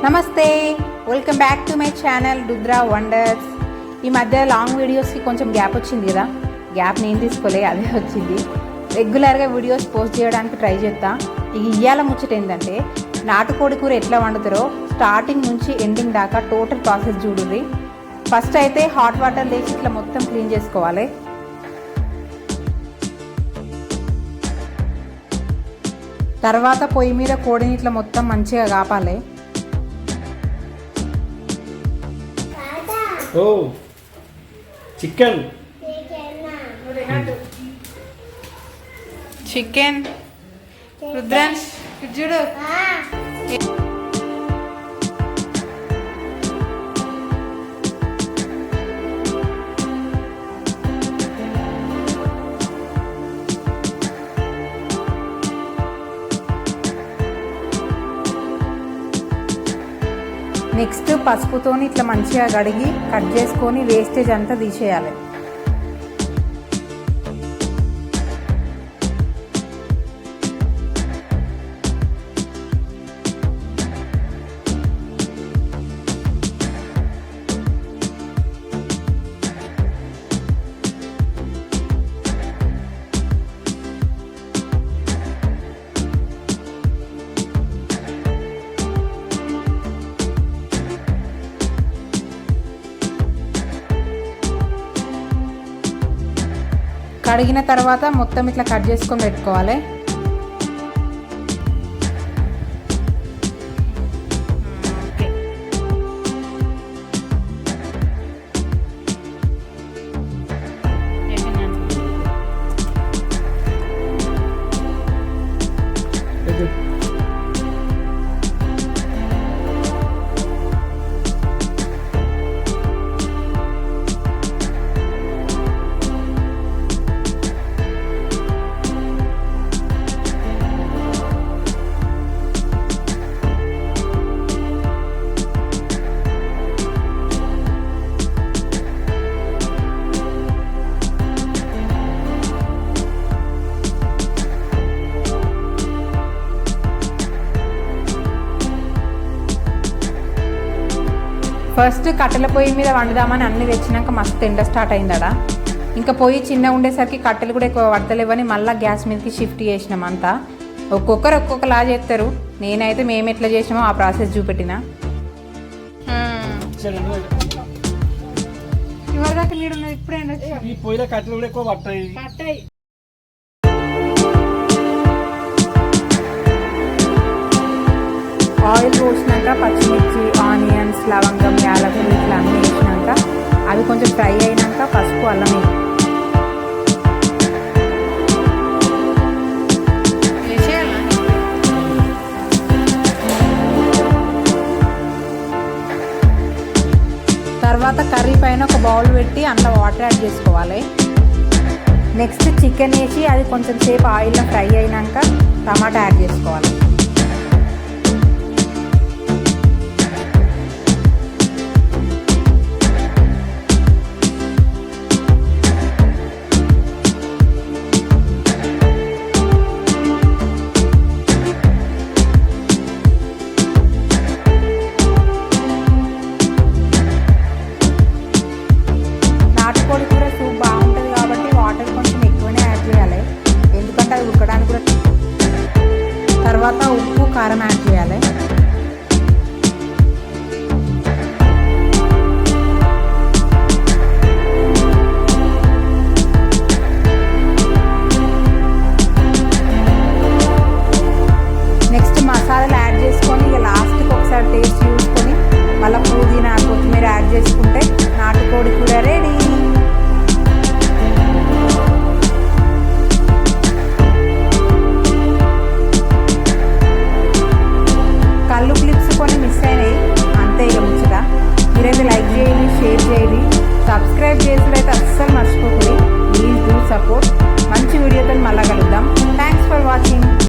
నమస్తే, welcome back to my channel Rudra wonders. ఈ మధ్య లాంగ్ వీడియోస్కి కొంచెం గ్యాప్ వచ్చింది కదా, గ్యాప్ నేను తీసుకోలే, అదే వచ్చింది. రెగ్యులర్గా వీడియోస్ పోస్ట్ చేయడానికి ట్రై చేస్తా. ఇవాళ ముచ్చట ఏంటంటే, నాటుకోడి కూర ఎట్లా వండుతారో స్టార్టింగ్ నుంచి ఎండింగ్ దాకా టోటల్ ప్రాసెస్ చూడుర్రి. ఫస్ట్ అయితే హాట్ వాటర్ లేచి ఇట్లా మొత్తం క్లీన్ చేసుకోవాలి. తర్వాత పొయ్యి మీద కోడిని ఇట్లా మొత్తం మంచిగా కాపాలి. ఓ చికెన్ చికెన్ రుద్రాంశ్ చూడు. నెక్స్ట్ పసుపుతో ఇట్లా మంచిగా కడిగి కట్ చేసుకొని వేస్టేజ్ అంతా తీసేయాలి. కడిగిన తర్వాత మొత్తం ఇట్లా కట్ చేసుకొని పెట్టుకోవాలి. ఫస్ట్ కట్టెల పొయ్యి మీద వండుదామని అన్ని తెచ్చినాక మస్తు ఎండ స్టార్ట్ అయిందడా. ఇంకా పొయ్యి చిన్నగా ఉండేసరికి కట్టెలు కూడా ఎక్కువ పడతలేవని మళ్ళీ గ్యాస్ మీదకి షిఫ్ట్ చేసినాం. అంతా ఒక్కొక్కరు ఒక్కొక్కలా చేస్తారు. నేనైతే మేము ఎట్లా చేసినామో ఆ ప్రాసెస్ చూపెట్టిన. ఇవరిదాకా నీడున్నది, ఇప్పుడే కట్టెలు కూడా ఎక్కువ పట్టాయి. ఆయిల్ పోసినాక పచ్చిమిర్చి, ఆనియన్స్, లవంగం, యాలకులు ఇట్లా అన్నీ వేసినాక అవి కొంచెం ఫ్రై అయినాక పసుపు, అల్లం తర్వాత కర్రీ పైన ఒక బౌల్ పెట్టి అందులో వాటర్ యాడ్ చేసుకోవాలి. నెక్స్ట్ చికెన్ వేసి అది కొంచెం సేపు ఆయిల్లో ఫ్రై అయినాక టమాటా యాడ్ చేసుకోవాలి.